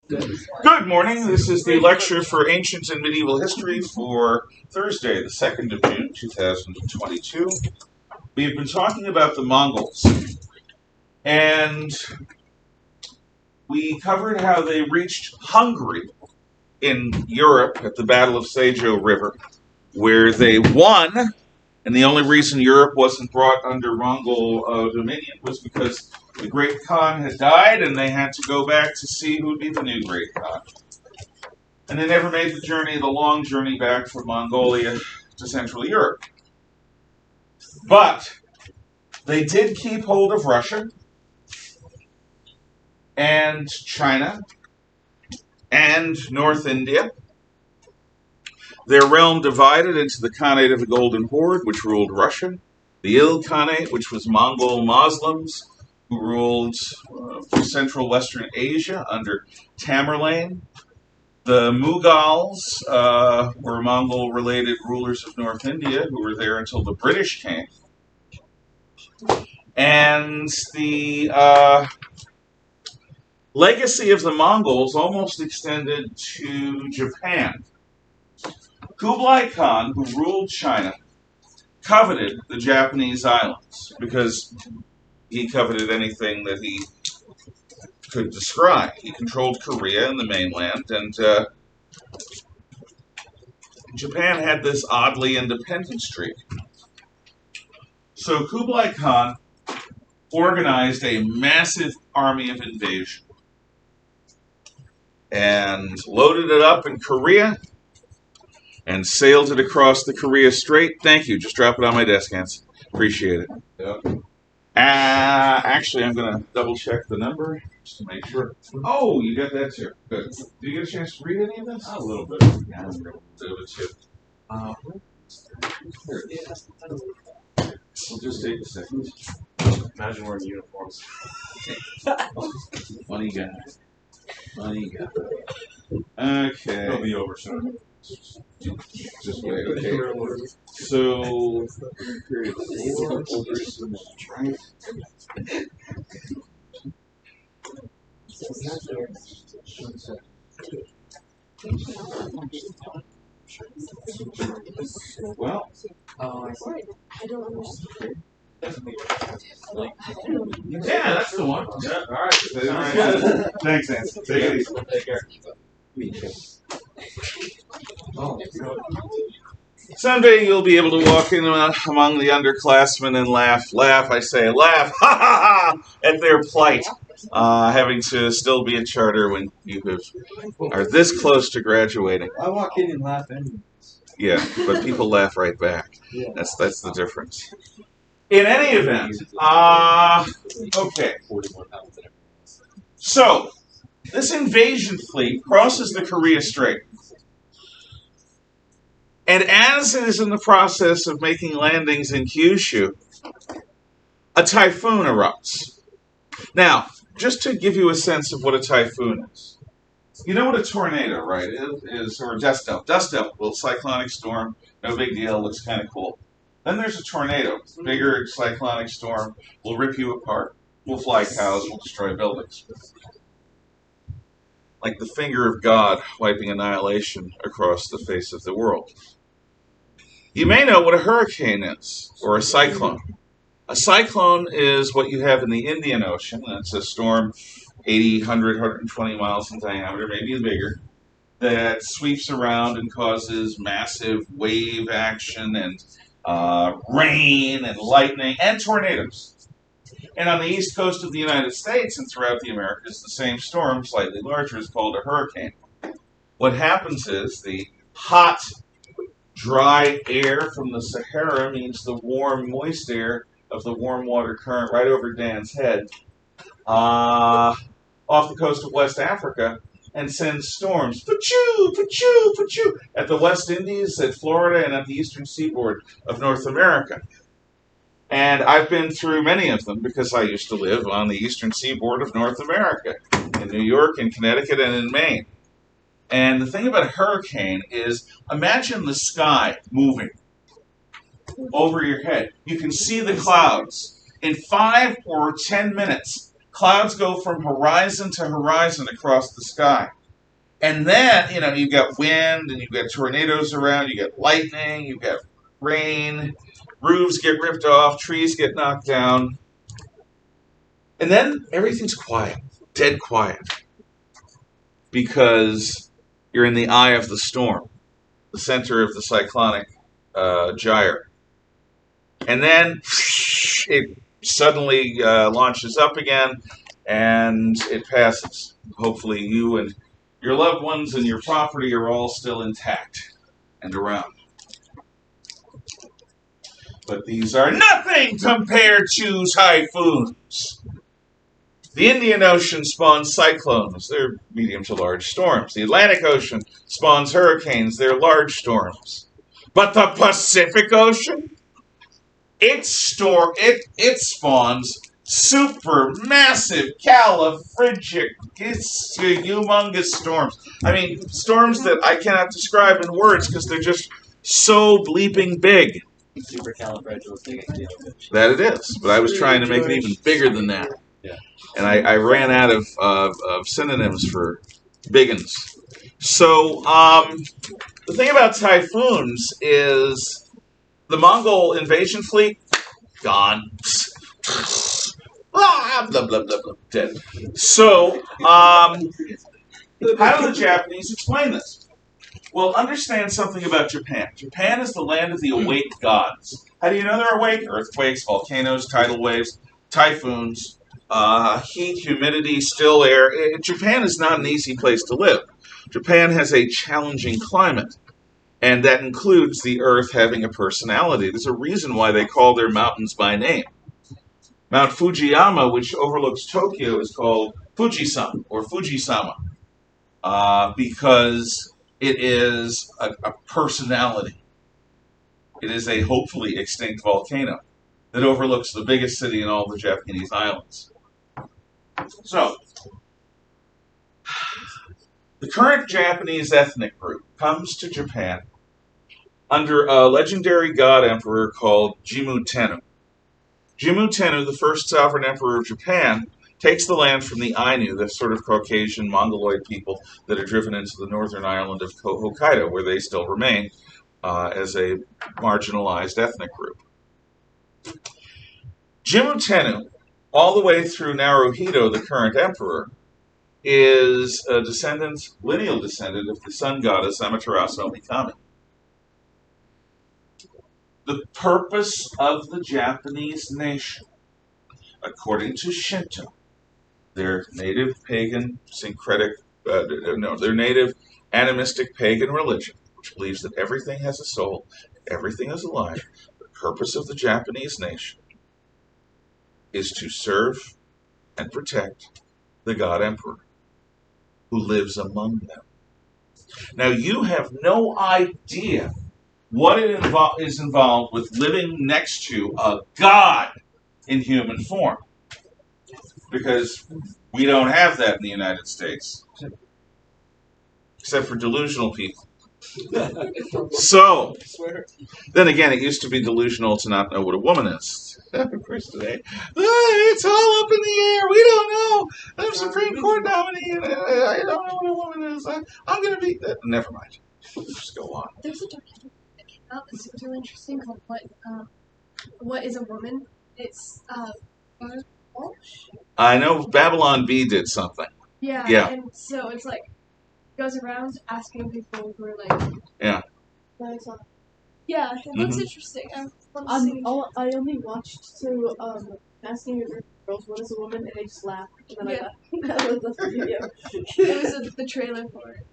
Good morning. This is the lecture for Ancient and Medieval History for Thursday, the 2nd of June, 2022. We've been talking about the Mongols, and we covered how they reached Hungary in Europe at the Battle of Sejo River, where they won, and the only reason Europe wasn't brought under Mongol dominion was because the Great Khan had died, and they had to go back to see who would be the new Great Khan. And they never made the long journey back from Mongolia to Central Europe. But they did keep hold of Russia and China and North India. Their realm divided into the Khanate of the Golden Horde, which ruled Russia, the Il Khanate, which was Mongol Muslims, who ruled Central Western Asia under Tamerlane. The Mughals were Mongol-related rulers of North India who were there until the British came. And the legacy of the Mongols almost extended to Japan. Kublai Khan, who ruled China, coveted the Japanese islands because he coveted anything that he could describe. He controlled Korea and the mainland, and Japan had this oddly independent streak. So Kublai Khan organized a massive army of invasion and loaded it up in Korea and sailed it across the Korea Strait. Thank you. Just drop it on my desk, Hans. Appreciate it. Yep. Actually, I'm going to double check the number just to make sure. Oh, you got that too. Good. Did you get a chance to read any of this? A little bit. Yeah, a little bit of it too. We'll just take a second. Imagine wearing uniforms. Funny guy. Funny guy. Okay. It'll be over soon. Just wait. Okay. So, period 4 over some right. Well, I don't understand. yeah, that's the one. Yeah, all right. Thanks, Nancy. Take it easy. Take care. Someday you'll be able to walk in among the underclassmen and laugh, I say, laugh, ha ha ha, at their plight, having to still be a charter when you are this close to graduating. I walk in and laugh anyway. Yeah, but people laugh right back. Yeah. That's the difference. In any event, okay. So, this invasion fleet crosses the Korea Strait. And as it is in the process of making landings in Kyushu, a typhoon erupts. Now, just to give you a sense of what a typhoon is. You know what a tornado, right, is, or a dust devil. Dust devil, little cyclonic storm, no big deal, looks kind of cool. Then there's a tornado, bigger cyclonic storm, will rip you apart, will fly cows, will destroy buildings. Like the finger of God wiping annihilation across the face of the world. You may know what a hurricane is, or a cyclone. A cyclone is what you have in the Indian Ocean. It's a storm 80, 100, 120 miles in diameter, maybe bigger, that sweeps around and causes massive wave action and rain and lightning and tornadoes. And on the east coast of the United States and throughout the Americas, the same storm, slightly larger, is called a hurricane. What happens is the hot, dry air from the Sahara means the warm, moist air of the warm water current right over Dan's head off the coast of West Africa and sends storms, pa-choo, pa-choo, pa-choo, at the West Indies, at Florida, and at the eastern seaboard of North America. And I've been through many of them because I used to live on the eastern seaboard of North America, in New York, in Connecticut, and in Maine. And the thing about a hurricane is, imagine the sky moving over your head. You can see the clouds. In 5 or 10 minutes, Clouds go from horizon to horizon across the sky. And then, you've got wind and you've got tornadoes around, you got lightning, you've got rain, roofs get ripped off, trees get knocked down. And then everything's quiet, dead quiet. Because you're in the eye of the storm, the center of the cyclonic gyre. And then it suddenly launches up again and it passes. Hopefully you and your loved ones and your property are all still intact and around. But these are nothing compared to typhoons. The Indian Ocean spawns cyclones. They're medium to large storms. The Atlantic Ocean spawns hurricanes. They're large storms. But the Pacific Ocean, it spawns super massive califragic, humongous storms. I mean, storms that I cannot describe in words because they're just so bleeping big. Supercalifragilistic. That it is. But I was trying to make it even bigger than that. Yeah. And I ran out of synonyms for biggins. So the thing about typhoons is the Mongol invasion fleet, gone. Blah, blah, blah, blah, dead. So, how do the Japanese explain this? Well, understand something about Japan. Japan is the land of the awake gods. How do you know they're awake? Earthquakes, volcanoes, tidal waves, typhoons, heat, humidity, still air. Japan is not an easy place to live. Japan has a challenging climate, and that includes the earth having a personality. There's a reason why they call their mountains by name. Mount Fujiyama, which overlooks Tokyo, is called Fujisan, or Fujisama, because it is a personality. It is a hopefully extinct volcano that overlooks the biggest city in all the Japanese islands. So, the current Japanese ethnic group comes to Japan under a legendary god emperor called Jimmu Tenno. Jimmu Tenno, the first sovereign emperor of Japan, takes the land from the Ainu, the sort of Caucasian Mongoloid people that are driven into the northern island of Hokkaido, where they still remain as a marginalized ethnic group. Jimmu Tenno, all the way through Naruhito, the current emperor, is a lineal descendant of the sun goddess Amaterasu Mikami. The purpose of the Japanese nation, according to Shinto, their native pagan their native animistic pagan religion, which believes that everything has a soul, everything is alive. The purpose of the Japanese nation is to serve and protect the God Emperor who lives among them. Now, you have no idea what is involved with living next to a god in human form, because we don't have that in the United States, except for delusional people. So, then again, it used to be delusional to not know what a woman is. Of course, today, it's all up in the air. We don't know. I'm Supreme Court nominee, and I don't know what a woman is. I'm going to be... Never mind. Just go on. There's a documentary that came out that's really interesting called What is a Woman? It's Welsh. I know Babylon Bee did something. Yeah. And so it's like goes around asking people who are like yeah, it looks interesting. I only watched through asking girls what is a woman, and they just laughed. And then that was the video. It was the trailer for it.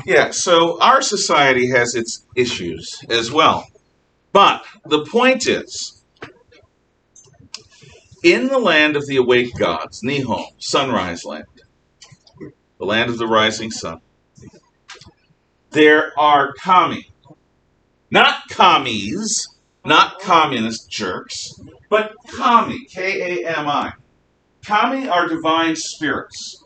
Yeah, so our society has its issues as well. But the point is, in the land of the awake gods, Nihon, sunrise land, the land of the rising sun, there are kami. Not commies, not communist jerks, but kami, K-A-M-I. Kami are divine spirits.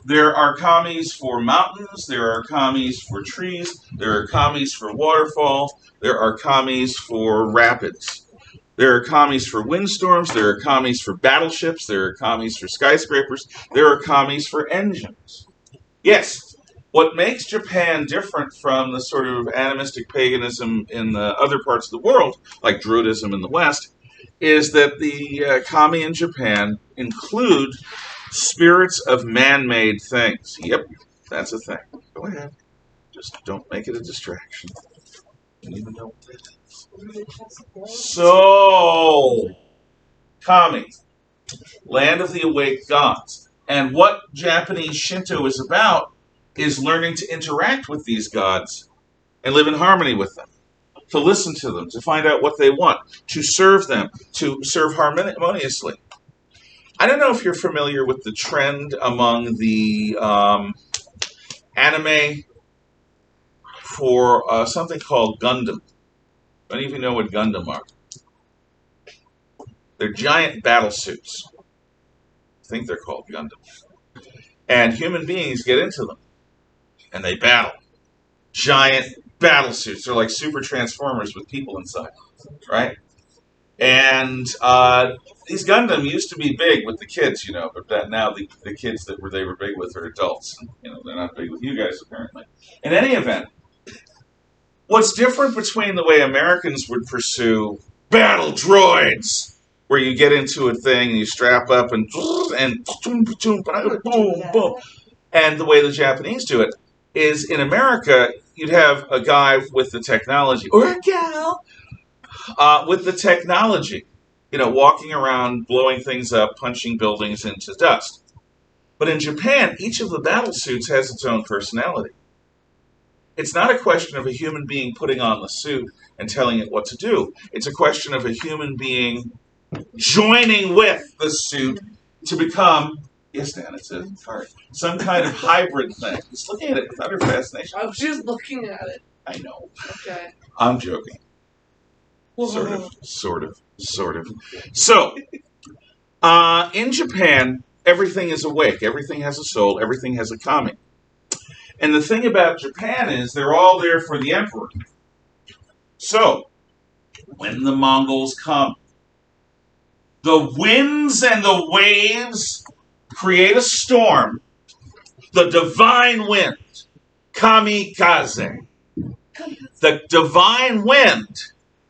There are kamis for mountains, there are kamis for trees, there are kamis for waterfall, there are kamis for rapids. There are commies for windstorms. There are commies for battleships. There are commies for skyscrapers. There are commies for engines. Yes, what makes Japan different from the sort of animistic paganism in the other parts of the world, like Druidism in the West, is that the kami in Japan include spirits of man-made things. Yep, that's a thing. Go ahead. Just don't make it a distraction. You don't even know what that is. So, kami, land of the awake gods. And what Japanese Shinto is about is learning to interact with these gods and live in harmony with them, to listen to them, to find out what they want, to serve them, to serve harmoniously. I don't know if you're familiar with the trend among the anime for something called Gundam. Don't even know what Gundam are. They're giant battle suits. I think they're called Gundam. And human beings get into them, and they battle. Giant battle suits. They're like super transformers with people inside, right? And these Gundam used to be big with the kids, but now the kids that they were big with are adults. They're not big with you guys, apparently. In any event, what's different between the way Americans would pursue battle droids, where you get into a thing and you strap up and boom, boom, and the way the Japanese do it, is in America, you'd have a guy with the technology, or a gal, with the technology, walking around, blowing things up, punching buildings into dust. But in Japan, each of the battle suits has its own personality. It's not a question of a human being putting on the suit and telling it what to do. It's a question of a human being joining with the suit to become, yes, Dan, it's a card, some kind of hybrid thing. Just looking at it with utter fascination. I was just looking at it. I know. Okay. I'm joking. Sort of. So, in Japan, everything is awake. Everything has a soul. Everything has a kami. And the thing about Japan is they're all there for the emperor. So, when the Mongols come, the winds and the waves create a storm. The divine wind, KAMIKAZE. The divine wind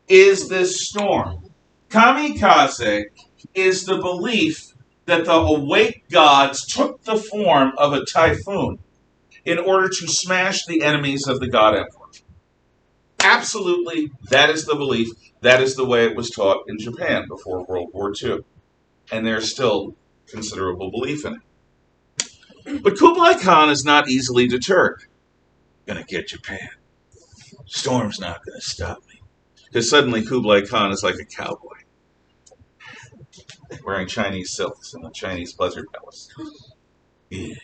is this storm. KAMIKAZE is the belief that the awake gods took the form of a typhoon in order to smash the enemies of the god emperor. Absolutely, that is the belief. That is the way it was taught in Japan before World War II. And there's still considerable belief in it. But Kublai Khan is not easily deterred. Gonna get Japan. Storm's not gonna stop me. Because suddenly Kublai Khan is like a cowboy, wearing Chinese silks in a Chinese pleasure palace. Yeah.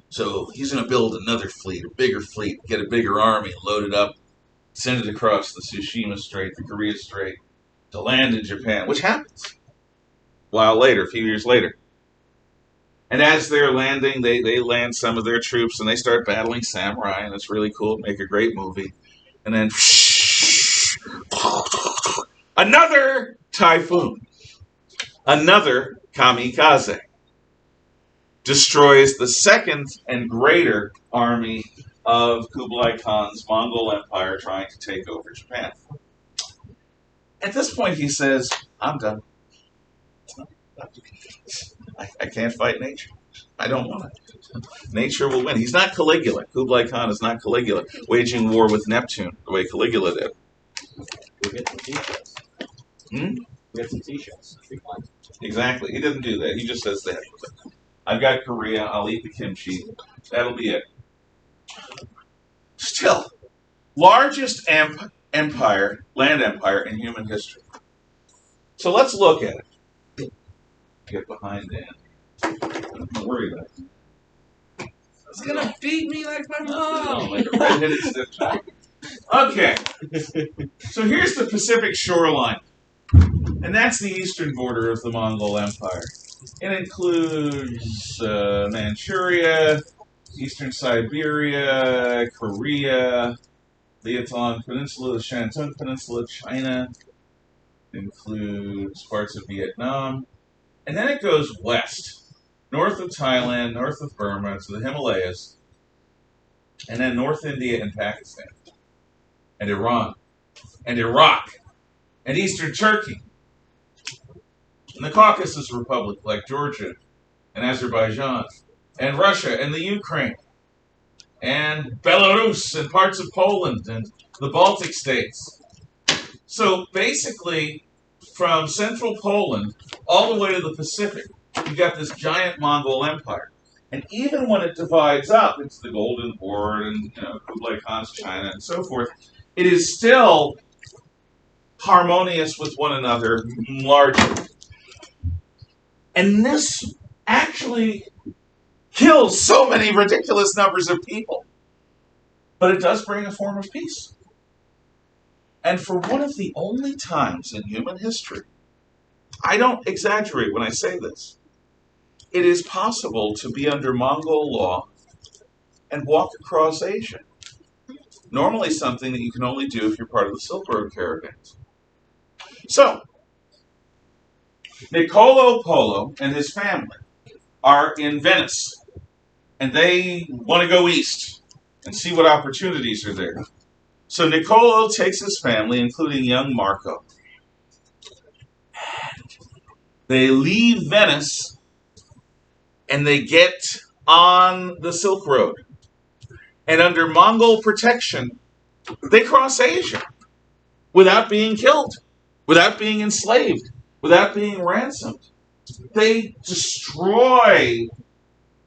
So he's going to build another fleet, a bigger fleet, get a bigger army, load it up, send it across the Tsushima Strait, the Korea Strait, to land in Japan, which happens a few years later. And as they're landing, they land some of their troops, and they start battling samurai, and it's really cool, make a great movie. And then another typhoon, another kamikaze, destroys the second and greater army of Kublai Khan's Mongol Empire trying to take over Japan. At this point, he says, I'm done. I can't fight nature. I don't want to. Nature will win. He's not Caligula. Kublai Khan is not Caligula, waging war with Neptune the way Caligula did. We'll get some t-shirts. Hmm? We get some t-shirts. Exactly. He doesn't do that. He just says that. I've got Korea. I'll eat the kimchi. That'll be it. Still, largest empire, land empire in human history. So let's look at it. Get behind Dan. Don't worry about it. It's gonna beat me like my mom. Like a red-headed stepchild. Okay. So here's the Pacific shoreline. And that's the eastern border of the Mongol Empire. It includes Manchuria, eastern Siberia, Korea, the Yilan Peninsula, the Shantung Peninsula, China, includes parts of Vietnam, and then it goes west, north of Thailand, north of Burma, to the Himalayas, and then North India and Pakistan, and Iran, and Iraq, and Eastern Turkey, and the Caucasus Republic like Georgia and Azerbaijan, and Russia and the Ukraine, and Belarus and parts of Poland and the Baltic states. So basically, from central Poland all the way to the Pacific, you got this giant Mongol Empire. And even when it divides up into the Golden Horde and Kublai Khan's China and so forth, it is still harmonious with one another largely. And this actually kills so many ridiculous numbers of people. But it does bring a form of peace. And for one of the only times in human history, I don't exaggerate when I say this, it is possible to be under Mongol law and walk across Asia. Normally something that you can only do if you're part of the Silk Road caravans. So, Niccolo Polo and his family are in Venice, and they want to go east and see what opportunities are there. So Niccolo takes his family, including young Marco. They leave Venice, and they get on the Silk Road. And under Mongol protection, they cross Asia without being killed, without being enslaved, without being ransomed. They destroy.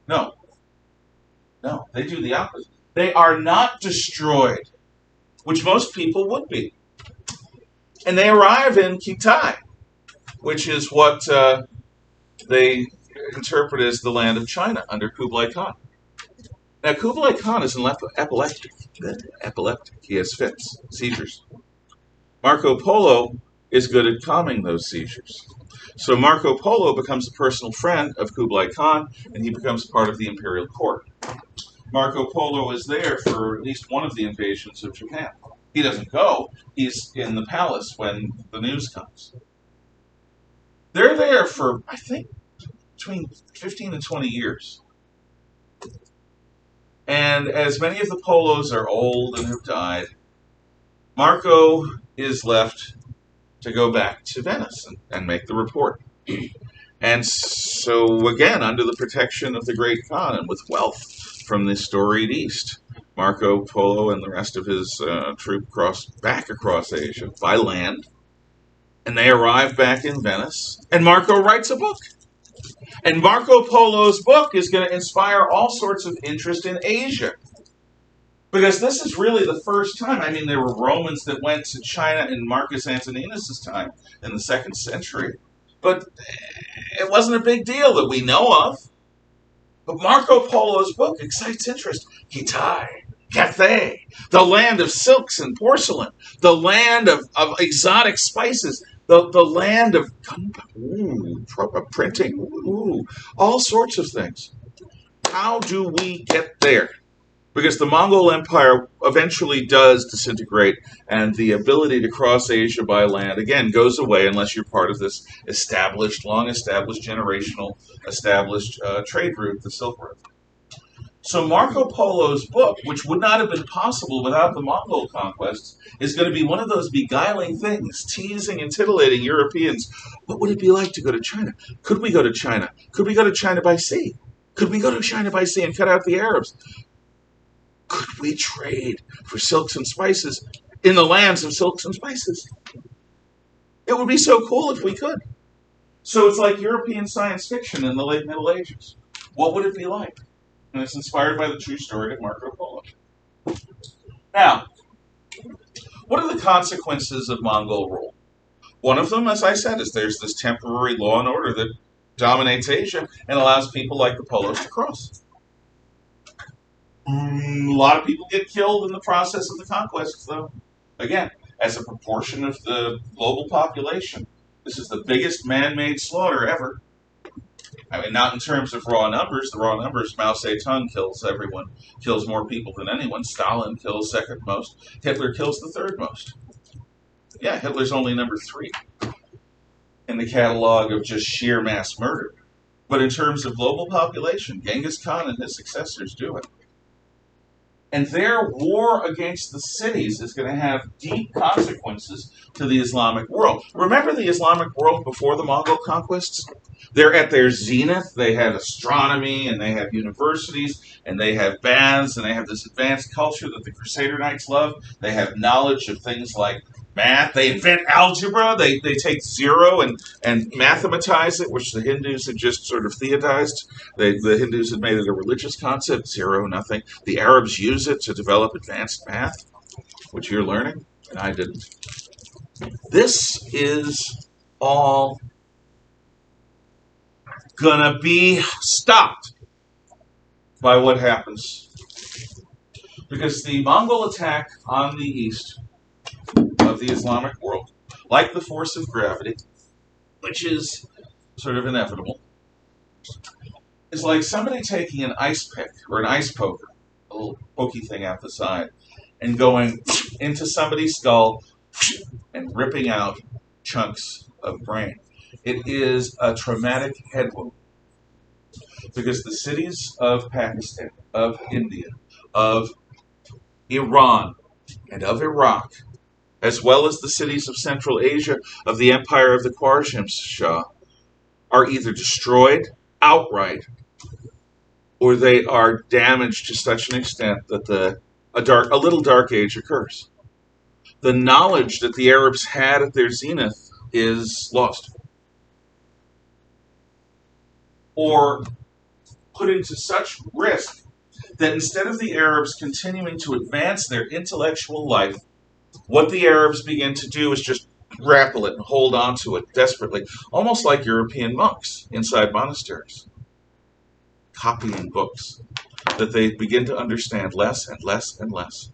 No, they do the opposite. They are not destroyed, which most people would be. And they arrive in Kitai, which is what they interpret as the land of China under Kublai Khan. Now, Kublai Khan is an epileptic. He has fits, seizures. Marco Polo is good at calming those seizures. So Marco Polo becomes a personal friend of Kublai Khan, and he becomes part of the imperial court. Marco Polo is there for at least one of the invasions of Japan. He doesn't go. He's in the palace when the news comes. They're there for, I think, between 15 and 20 years. And as many of the Polos are old and have died, Marco is left to go back to Venice and make the report. And so, again, under the protection of the Great Khan and with wealth from the storied East, Marco Polo and the rest of his troop cross back across Asia by land. And they arrive back in Venice, and Marco writes a book. And Marco Polo's book is going to inspire all sorts of interest in Asia. Because this is really the first time. I mean, there were Romans that went to China in Marcus Antoninus' time in the 2nd century. But it wasn't a big deal that we know of. But Marco Polo's book excites interest. Kitai, Cathay, the land of silks and porcelain, the land of exotic spices, the land of printing, all sorts of things. How do we get there? Because the Mongol Empire eventually does disintegrate, and the ability to cross Asia by land, again, goes away unless you're part of this long-established, generational, established trade route, the Silk Road. So Marco Polo's book, which would not have been possible without the Mongol conquests, is going to be one of those beguiling things, teasing and titillating Europeans. What would it be like to go to China? Could we go to China? Could we go to China by sea? Could we go to China by sea and cut out the Arabs? Could we trade for silks and spices in the lands of silks and spices? It would be so cool if we could. So it's like European science fiction in the late Middle Ages. What would it be like? And it's inspired by the true story of Marco Polo. Now, what are the consequences of Mongol rule? One of them, as I said, is there's this temporary law and order that dominates Asia and allows people like the Polos to cross. A lot of people get killed in the process of the conquests, though. Again, as a proportion of the global population, this is the biggest man-made slaughter ever. I mean, not in terms of raw numbers. The raw numbers, Mao Zedong kills everyone, kills more people than anyone. Stalin kills second most. Hitler kills the third most. Yeah, Hitler's only number 3. in the catalog of just sheer mass murder. But in terms of global population, Genghis Khan and his successors do it. And their war against the cities is going to have deep consequences to the Islamic world. Remember the Islamic world before the Mongol conquests? They're at their zenith. They have astronomy, and they have universities, and they have baths, and they have this advanced culture that the Crusader Knights love. They have knowledge of things like math. They invent algebra. They take zero and mathematize it, which the Hindus had just sort of theodized. The Hindus had made it a religious concept, zero, nothing. The Arabs use it to develop advanced math, which you're learning, and I didn't. This is all gonna be stopped by what happens. Because the Mongol attack on the east of the Islamic world, like the force of gravity, which is sort of inevitable, is like somebody taking an ice pick or an ice poker, a little pokey thing out the side, and going into somebody's skull and ripping out chunks of brain. It is a traumatic head wound. Because the cities of Pakistan, of India, of Iran, and of Iraq, as well as the cities of Central Asia, of the empire of the Khwarezm Shah, are either destroyed outright or they are damaged to such an extent that a little dark age occurs. The knowledge that the Arabs had at their zenith is lost. Or put into such risk that instead of the Arabs continuing to advance their intellectual life, what the Arabs begin to do is just grapple it and hold on to it desperately, almost like European monks inside monasteries, copying books that they begin to understand less and less and less.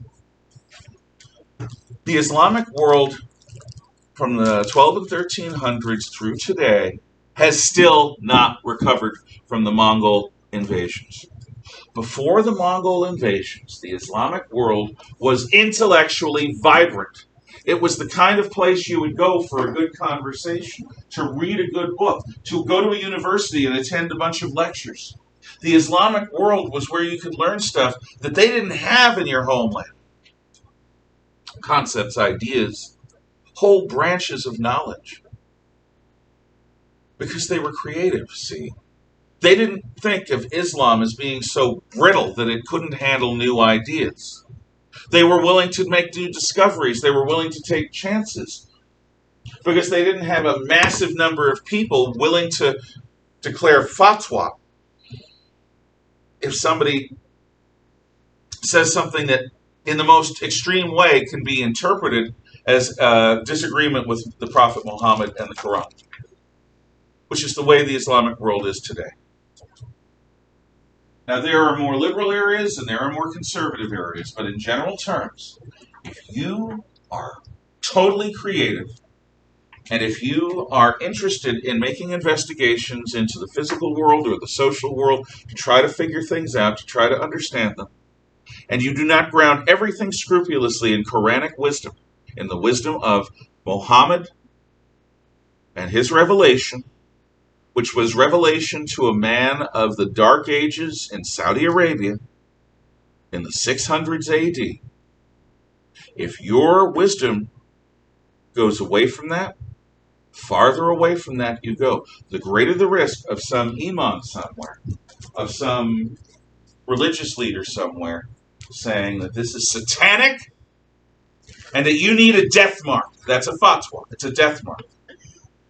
The Islamic world from the 12 and 1300s through today has still not recovered from the Mongol invasions. Before the Mongol invasions, the Islamic world was intellectually vibrant. It was the kind of place you would go for a good conversation, to read a good book, to go to a university and attend a bunch of lectures. The Islamic world was where you could learn stuff that they didn't have in your homeland. Concepts, ideas, whole branches of knowledge. Because they were creative, see? They didn't think of Islam as being so brittle that it couldn't handle new ideas. They were willing to make new discoveries. They were willing to take chances. Because they didn't have a massive number of people willing to declare fatwa. If somebody says something that in the most extreme way can be interpreted as a disagreement with the Prophet Muhammad and the Quran, which is the way the Islamic world is today. Now, there are more liberal areas and there are more conservative areas, but in general terms, if you are totally creative and if you are interested in making investigations into the physical world or the social world to try to figure things out, to try to understand them, and you do not ground everything scrupulously in Quranic wisdom, in the wisdom of Muhammad and his revelation, which was revelation to a man of the Dark Ages in Saudi Arabia in the 600s AD. If your wisdom goes away from that, farther away from that you go, the greater the risk of some imam somewhere, of some religious leader somewhere, saying that this is satanic and that you need a death mark. That's a fatwa. It's a death mark.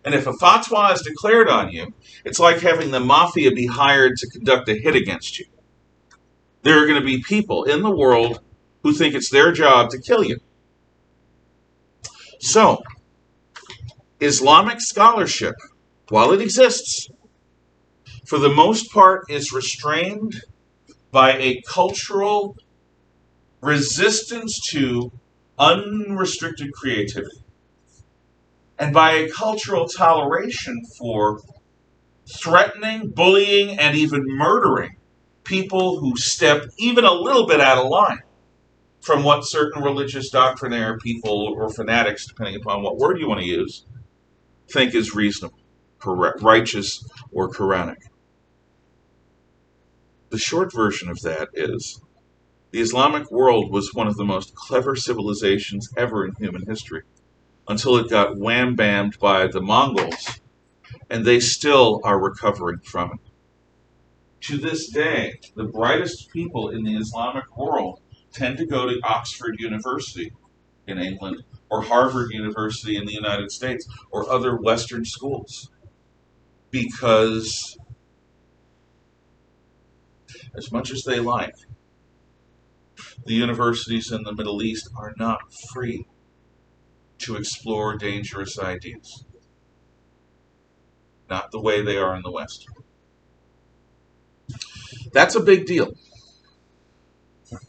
And if a fatwa is declared on you, it's like having the mafia be hired to conduct a hit against you. There are going to be people in the world who think it's their job to kill you. So, Islamic scholarship, while it exists, for the most part is restrained by a cultural resistance to unrestricted creativity, and by a cultural toleration for threatening, bullying, and even murdering people who step even a little bit out of line from what certain religious doctrinaire people or fanatics, depending upon what word you want to use, think is reasonable, righteous, or Quranic. The short version of that is the Islamic world was one of the most clever civilizations ever in human history until it got wham-bammed by the Mongols, and they still are recovering from it. To this day, the brightest people in the Islamic world tend to go to Oxford University in England or Harvard University in the United States or other Western schools because, as much as they like, the universities in the Middle East are not free to explore dangerous ideas. Not the way they are in the West. That's a big deal.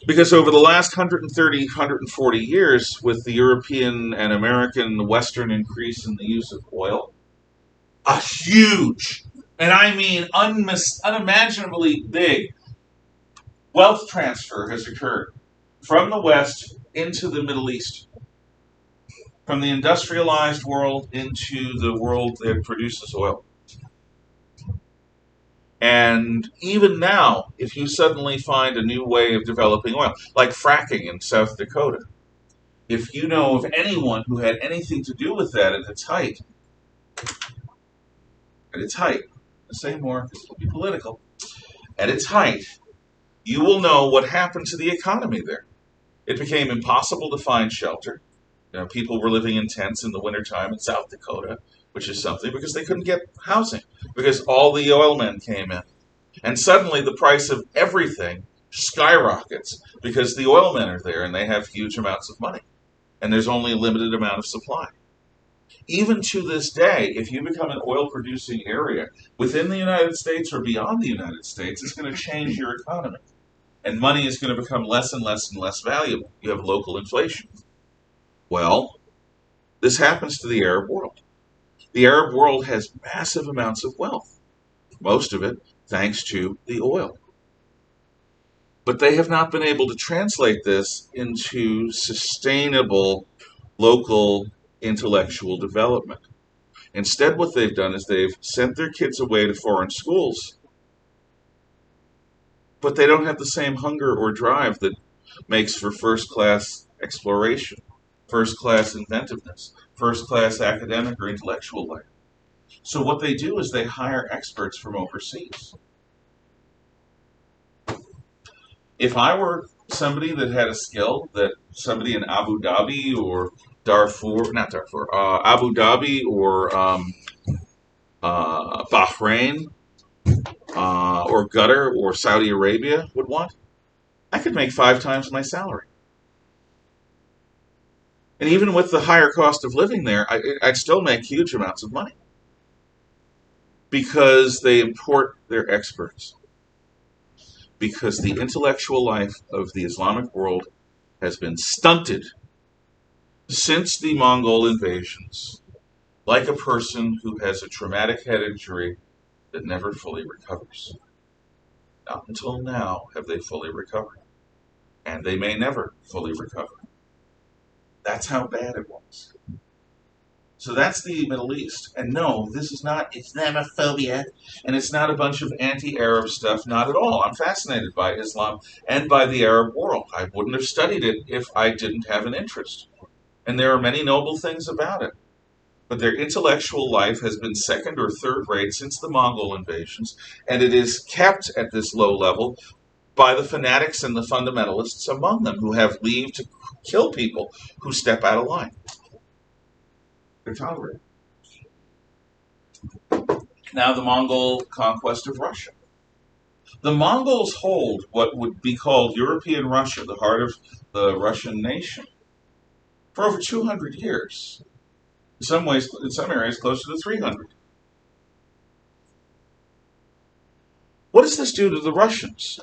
Because over the last 130, 140 years, with the European and American Western increase in the use of oil, a huge, and I mean unimaginably big, wealth transfer has occurred from the West into the Middle East. From the industrialized world into the world that produces oil. And even now, if you suddenly find a new way of developing oil, like fracking in South Dakota, if you know of anyone who had anything to do with that at its height, I'll say more because it'll be political, at its height, you will know what happened to the economy there. It became impossible to find shelter. People were living in tents in the wintertime in South Dakota, which is something, because they couldn't get housing, because all the oil men came in. And suddenly the price of everything skyrockets, because the oil men are there and they have huge amounts of money. And there's only a limited amount of supply. Even to this day, if you become an oil-producing area within the United States or beyond the United States, it's going to change your economy. And money is going to become less and less and less valuable. You have local inflation. Well, this happens to the Arab world. The Arab world has massive amounts of wealth, most of it thanks to the oil. But they have not been able to translate this into sustainable local intellectual development. Instead, what they've done is they've sent their kids away to foreign schools, but they don't have the same hunger or drive that makes for first-class exploration, first-class inventiveness, first-class academic or intellectual life. So what they do is they hire experts from overseas. If I were somebody that had a skill that somebody in Abu Dhabi or Abu Dhabi or Bahrain or Qatar or Saudi Arabia would want, I could make 5 times my salary. And even with the higher cost of living there, I'd still make huge amounts of money. Because they import their experts. Because the intellectual life of the Islamic world has been stunted since the Mongol invasions, like a person who has a traumatic head injury that never fully recovers. Not until now have they fully recovered. And they may never fully recover. That's how bad it was. So that's the Middle East. And no, this is not Islamophobia, and it's not a bunch of anti-Arab stuff, not at all. I'm fascinated by Islam and by the Arab world. I wouldn't have studied it if I didn't have an interest. And there are many noble things about it. But their intellectual life has been second or third rate since the Mongol invasions, and it is kept at this low level by the fanatics and the fundamentalists among them who have leave to kill people who step out of line. They're tolerated. Now the Mongol conquest of Russia. The Mongols hold what would be called European Russia, the heart of the Russian nation, for over 200 years. In some ways, in some areas, closer to 300. What does this do to the Russians?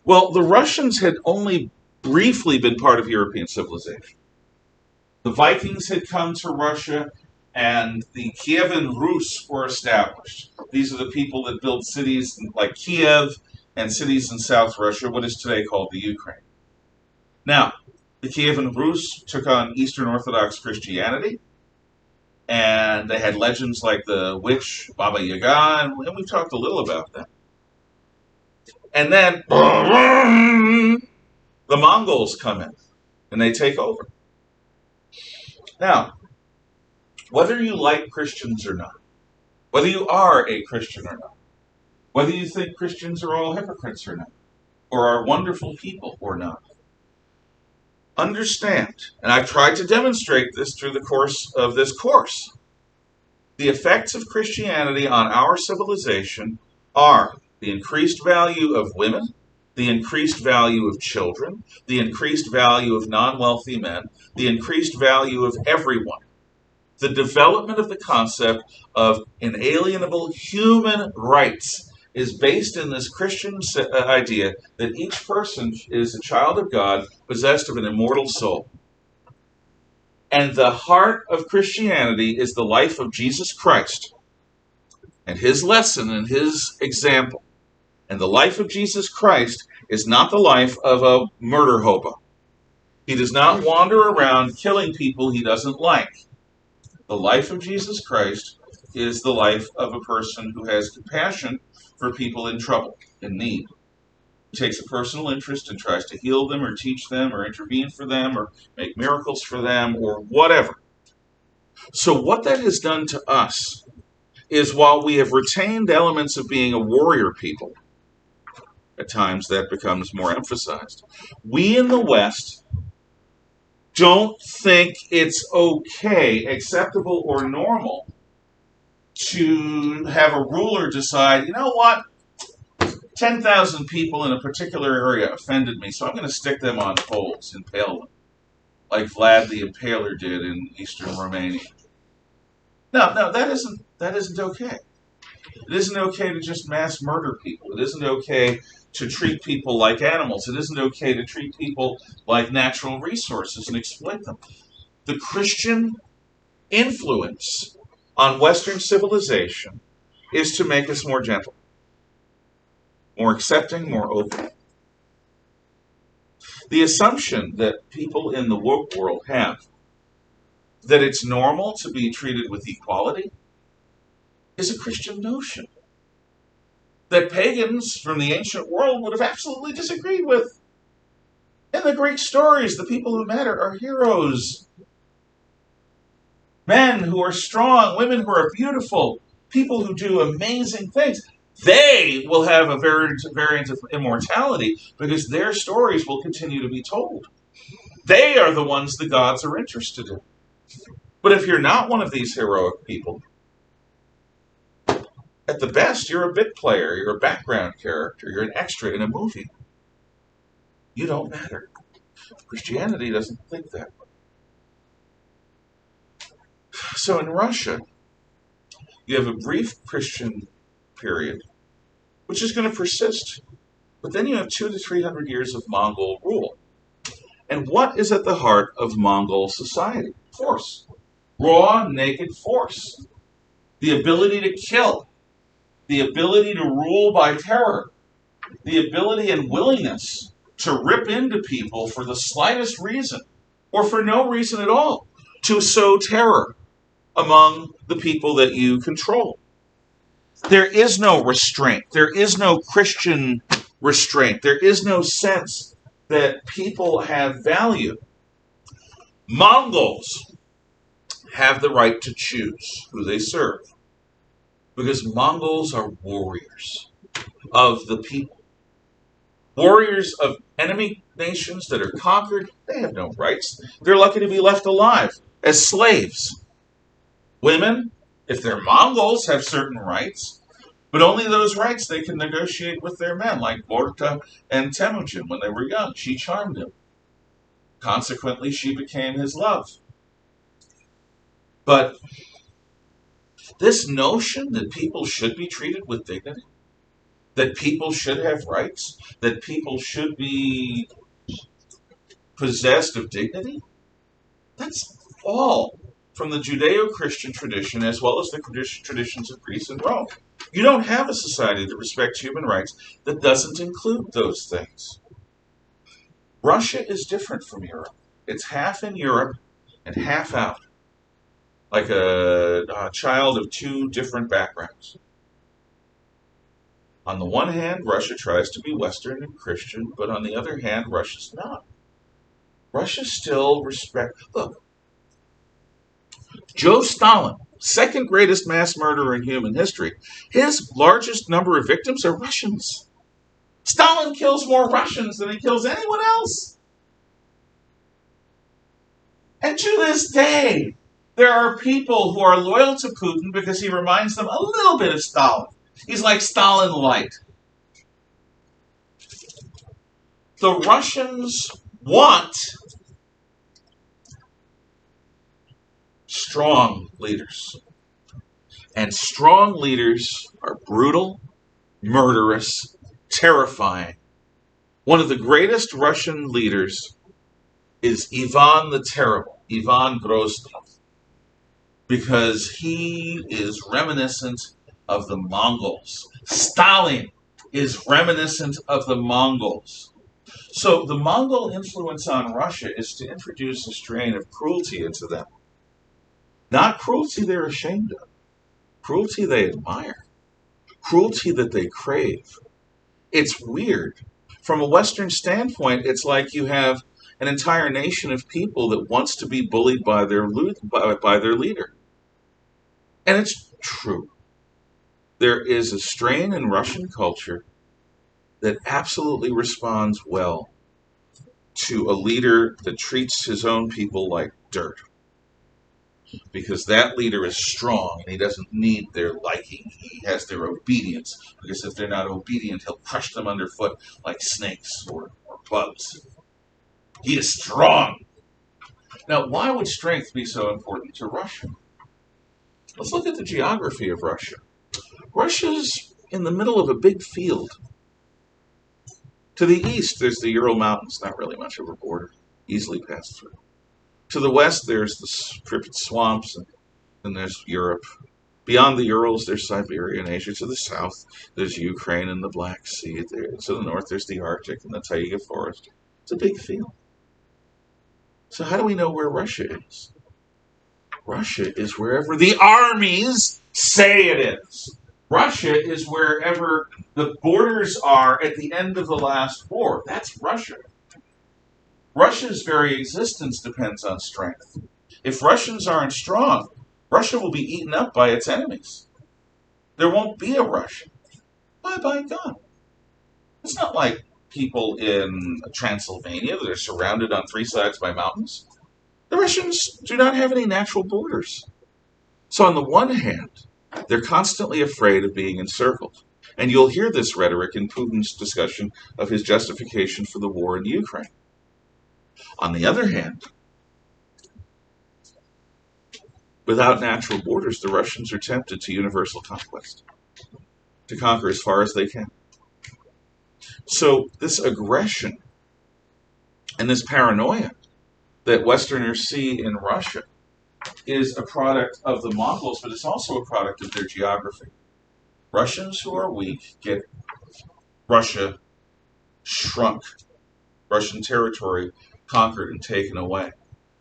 Well, the Russians had only briefly been part of European civilization. The Vikings had come to Russia, and the Kievan Rus were established. These are the people that built cities like Kiev and cities in South Russia, what is today called the Ukraine. Now, the Kievan Rus took on Eastern Orthodox Christianity, And they had legends like the witch Baba Yaga, and we've talked a little about that. And then the Mongols come in and they take over. Now, whether you like Christians or not, whether you are a Christian or not, whether you think Christians are all hypocrites or not, or are wonderful people or not, understand, and I've tried to demonstrate this through the course of this course, the effects of Christianity on our civilization are the increased value of women, the increased value of children, the increased value of non-wealthy men, the increased value of everyone. The development of the concept of inalienable human rights is based in this Christian idea that each person is a child of God possessed of an immortal soul. And the heart of Christianity is the life of Jesus Christ and his lesson and his example. And the life of Jesus Christ is not the life of a murder hobo. He does not wander around killing people he doesn't like. The life of Jesus Christ is the life of a person who has compassion for people in trouble, in need. He takes a personal interest and tries to heal them or teach them or intervene for them or make miracles for them or whatever. So what that has done to us is while we have retained elements of being a warrior people, at times that becomes more emphasized, we in the West don't think it's okay, acceptable, or normal to have a ruler decide, you know what, 10,000 people in a particular area offended me, so I'm going to stick them on poles, impale them, like Vlad the Impaler did in eastern Romania. No, that isn't okay. It isn't okay to just mass murder people. It isn't okay to treat people like animals. It isn't okay to treat people like natural resources and exploit them. The Christian influence on Western civilization is to make us more gentle, more accepting, more open. The assumption that people in the woke world have that it's normal to be treated with equality is a Christian notion that pagans from the ancient world would have absolutely disagreed with. In the Greek stories, the people who matter are heroes. Men who are strong, women who are beautiful, people who do amazing things. They will have a variant of immortality because their stories will continue to be told. They are the ones the gods are interested in. But if you're not one of these heroic people, at the best, you're a bit player, you're a background character, you're an extra in a movie. You don't matter. Christianity doesn't think that way. So in Russia, you have a brief Christian period, which is going to persist. But then you have 200 to 300 years of Mongol rule. And what is at the heart of Mongol society? Force. Raw, naked force. The ability to kill. The ability to rule by terror. The ability and willingness to rip into people for the slightest reason, or for no reason at all, to sow terror among the people that you control. There is no restraint. There is no Christian restraint. There is no sense that people have value. Mongols have the right to choose who they serve because Mongols are warriors of the people. Warriors of enemy nations that are conquered, they have no rights. They're lucky to be left alive as slaves. Women, if they're Mongols, have certain rights, but only those rights they can negotiate with their men, like Borta and Temujin when they were young. She charmed him. Consequently, she became his love. But this notion that people should be treated with dignity, that people should have rights, that people should be possessed of dignity, that's all from the Judeo-Christian tradition as well as the traditions of Greece and Rome. You don't have a society that respects human rights that doesn't include those things. Russia is different from Europe. It's half in Europe and half out. like a child of two different backgrounds. On the one hand, Russia tries to be Western and Christian, but on the other hand, Russia's not. Russia still respect. Look, Joe Stalin, second greatest mass murderer in human history, his largest number of victims are Russians. Stalin kills more Russians than he kills anyone else. And to this day, there are people who are loyal to Putin because he reminds them a little bit of Stalin. He's like Stalin light. The Russians want strong leaders. And strong leaders are brutal, murderous, terrifying. One of the greatest Russian leaders is Ivan the Terrible, Ivan Grozny, because he is reminiscent of the Mongols. Stalin is reminiscent of the Mongols. So the Mongol influence on Russia is to introduce a strain of cruelty into them. Not cruelty they're ashamed of, cruelty they admire, cruelty that they crave. It's weird. From a Western standpoint, it's like you have an entire nation of people that wants to be bullied by their leader. And it's true. There is a strain in Russian culture that absolutely responds well to a leader that treats his own people like dirt. Because that leader is strong and he doesn't need their liking. He has their obedience. Because if they're not obedient, he'll crush them underfoot like snakes or bugs. He is strong. Now, why would strength be so important to Russia? Let's look at the geography of Russia. Russia's in the middle of a big field. To the east, there's the Ural Mountains, not really much of a border, easily passed through. To the west, there's the Pripyat swamps, and there's Europe. Beyond the Urals, there's Siberia and Asia. To the south, there's Ukraine and the Black Sea. To the north, there's the Arctic and the taiga forest. It's a big field. So how do we know where Russia is? Russia is wherever the armies say it is. Russia is wherever the borders are at the end of the last war. That's Russia. Russia's very existence depends on strength. If Russians aren't strong, Russia will be eaten up by its enemies. There won't be a Russia. Bye bye gone. It's not like people in Transylvania that are surrounded on three sides by mountains. The Russians do not have any natural borders. So on the one hand, they're constantly afraid of being encircled. And you'll hear this rhetoric in Putin's discussion of his justification for the war in Ukraine. On the other hand, without natural borders, the Russians are tempted to universal conquest, to conquer as far as they can. So this aggression and this paranoia that Westerners see in Russia is a product of the Mongols, but it's also a product of their geography. Russians who are weak get Russia shrunk, Russian territory conquered and taken away.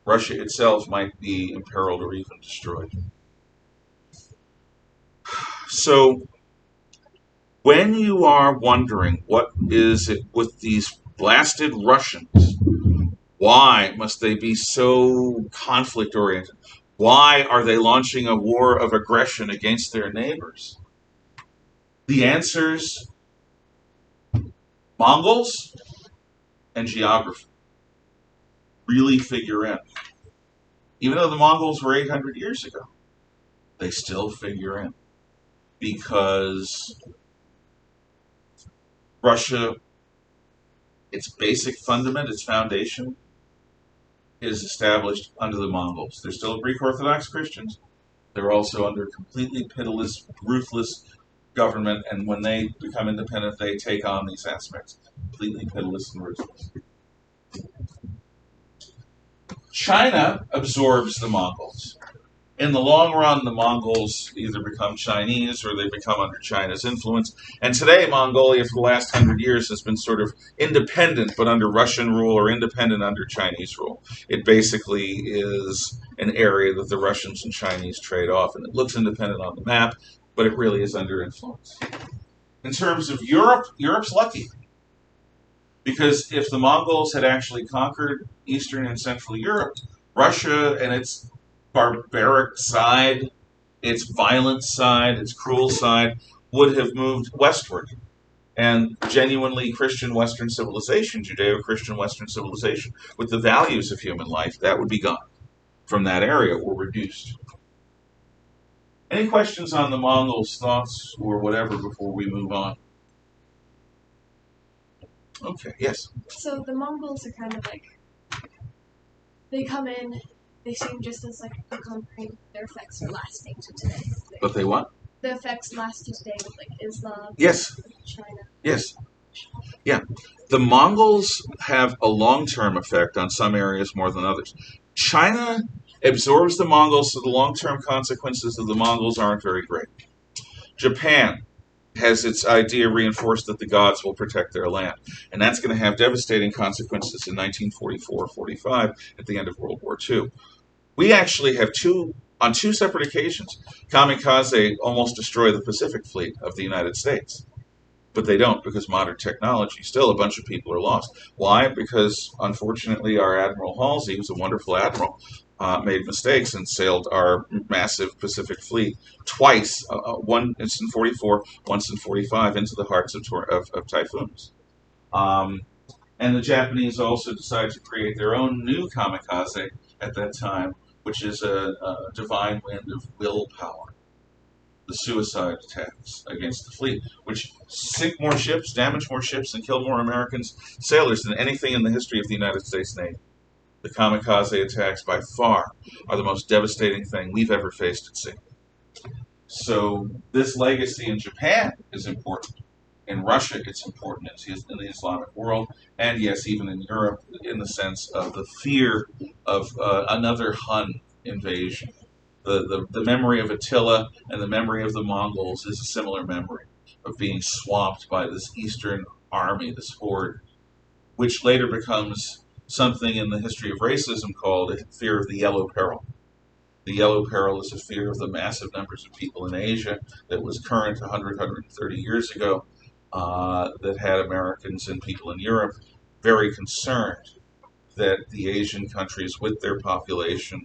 Russia itself might be imperiled or even destroyed. So when you are wondering what is it with these blasted Russians, why must they be so conflict oriented? Why are they launching a war of aggression against their neighbors? The answers: Mongols and geography really figure in. Even though the Mongols were 800 years ago, they still figure in. Because Russia, its basic fundament, its foundation, is established under the Mongols. They're still Greek Orthodox Christians. They're also under completely pitiless, ruthless government, and when they become independent, they take on these aspects. Completely pitiless and ruthless. China absorbs the Mongols. In the long run, the Mongols either become Chinese or they become under China's influence. And today, Mongolia, for the last 100 years, has been sort of independent, but under Russian rule, or independent under Chinese rule. It basically is an area that the Russians and Chinese trade off, and it looks independent on the map, but it really is under influence. In terms of Europe, Europe's lucky. Because if the Mongols had actually conquered Eastern and Central Europe, Russia and its barbaric side, its violent side, its cruel side, would have moved westward. And genuinely Christian Western civilization, Judeo-Christian Western civilization, with the values of human life, that would be gone from that area or reduced. Any questions on the Mongols' thoughts or whatever before we move on? Okay, yes. So the Mongols are kind of like, they come in, they seem just as like a conquering. Their effects are lasting to today. But they what? The effects last to today with like Islam, Yes. China. Yes. Yeah. The Mongols have a long-term effect on some areas more than others. China absorbs the Mongols, so the long-term consequences of the Mongols aren't very great. Japan has its idea reinforced that the gods will protect their land. And that's going to have devastating consequences in 1944-45 at the end of World War II. We actually have on two separate occasions, kamikaze almost destroy the Pacific Fleet of the United States. But they don't, because modern technology, still a bunch of people are lost. Why? Because, unfortunately, our Admiral Halsey, who's a wonderful admiral, made mistakes and sailed our massive Pacific Fleet twice, once in 44, once in 45, into the hearts of typhoons. And the Japanese also decided to create their own new kamikaze at that time, which is a divine wind of willpower. The suicide attacks against the fleet, which sink more ships, damage more ships, and kill more American sailors than anything in the history of the United States Navy. The kamikaze attacks, by far, are the most devastating thing we've ever faced at sea. So this legacy in Japan is important. In Russia, it's important in the Islamic world, and yes, even in Europe, in the sense of the fear of another Hun invasion. The memory of Attila and the memory of the Mongols is a similar memory of being swamped by this Eastern army, this horde, which later becomes something in the history of racism called a fear of the Yellow Peril. The Yellow Peril is a fear of the massive numbers of people in Asia that was current 100, 130 years ago, that had Americans and people in Europe very concerned that the Asian countries with their population,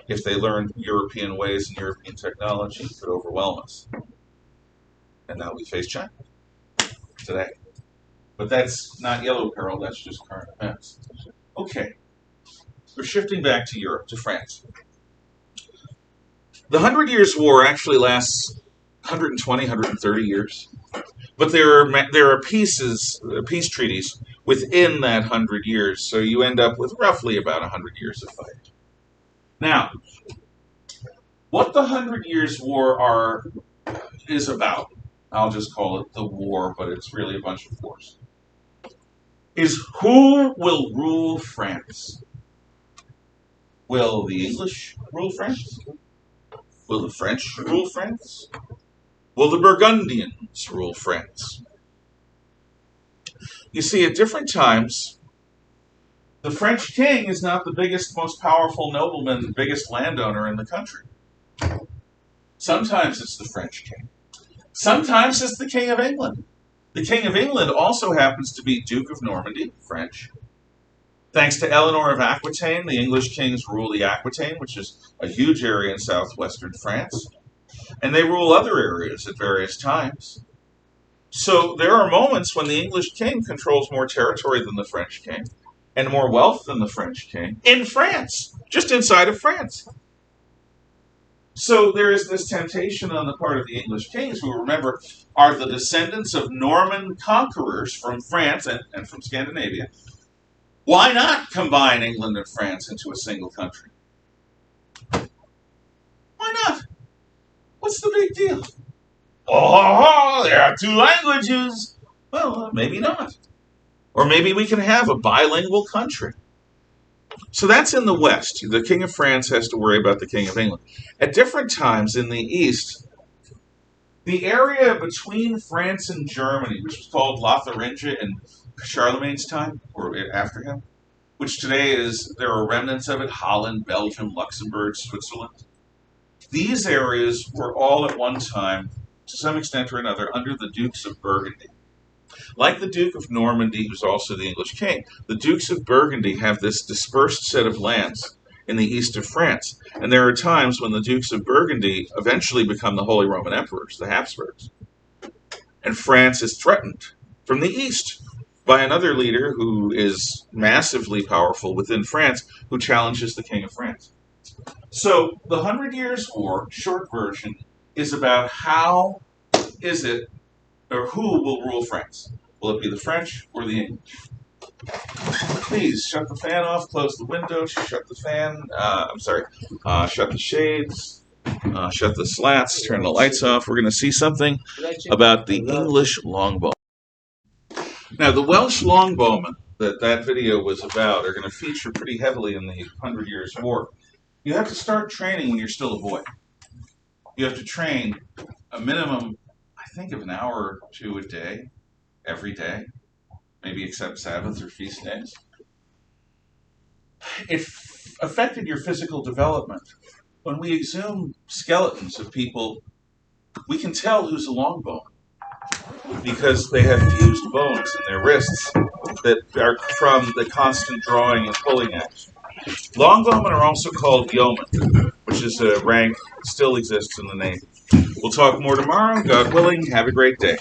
if they learned European ways and European technology, could overwhelm us. And now we face China today. But that's not Yellow Peril, that's just current events. Okay, we're shifting back to Europe, to France. The 100 Years' War actually lasts 120, 130 years. But there are peace treaties within that 100 years, so you end up with roughly about 100 years of fighting. Now, what the 100 Years' War is about, I'll just call it the war, but it's really a bunch of wars, is who will rule France? Will the English rule France? Will the French rule France? Will the Burgundians rule France? You see, at different times, the French king is not the biggest, most powerful nobleman, the biggest landowner in the country. Sometimes it's the French king. Sometimes it's the King of England. The King of England also happens to be Duke of Normandy, French. Thanks to Eleanor of Aquitaine, the English kings rule the Aquitaine, which is a huge area in southwestern France. And they rule other areas at various times. So there are moments when the English king controls more territory than the French king, and more wealth than the French king, in France, just inside of France. So there is this temptation on the part of the English kings, who, remember, are the descendants of Norman conquerors from France and from Scandinavia. Why not combine England and France into a single country? Why not? What's the big deal? Oh, there are two languages. Well, maybe not. Or maybe we can have a bilingual country. So that's in the West. The King of France has to worry about the King of England. At different times in the East, the area between France and Germany, which was called Lotharingia in Charlemagne's time, or after him, which today is, there are remnants of it, Holland, Belgium, Luxembourg, Switzerland. These areas were all at one time, to some extent or another, under the Dukes of Burgundy. Like the Duke of Normandy, who's also the English king, the Dukes of Burgundy have this dispersed set of lands in the east of France. And there are times when the Dukes of Burgundy eventually become the Holy Roman Emperors, the Habsburgs. And France is threatened from the east by another leader who is massively powerful within France, who challenges the King of France. So the Hundred Years' War, short version, is about how is it, or who will rule France? Will it be the French or the English? Please shut the fan off, close the window, shut the fan, shut the shades, shut the slats, turn the lights off. We're going to see something about the English longbow. Now, the Welsh longbowmen that video was about are going to feature pretty heavily in the 100 Years' War. You have to start training when you're still a boy. You have to train a minimum, I think, of an hour or two a day, every day, maybe except Sabbath or feast days. It affected your physical development. When we exhume skeletons of people, we can tell who's a longbowman because they have fused bones in their wrists that are from the constant drawing and pulling action. Longbowmen are also called Yeoman, which is a rank that still exists in the Navy. We'll talk more tomorrow. God willing, have a great day.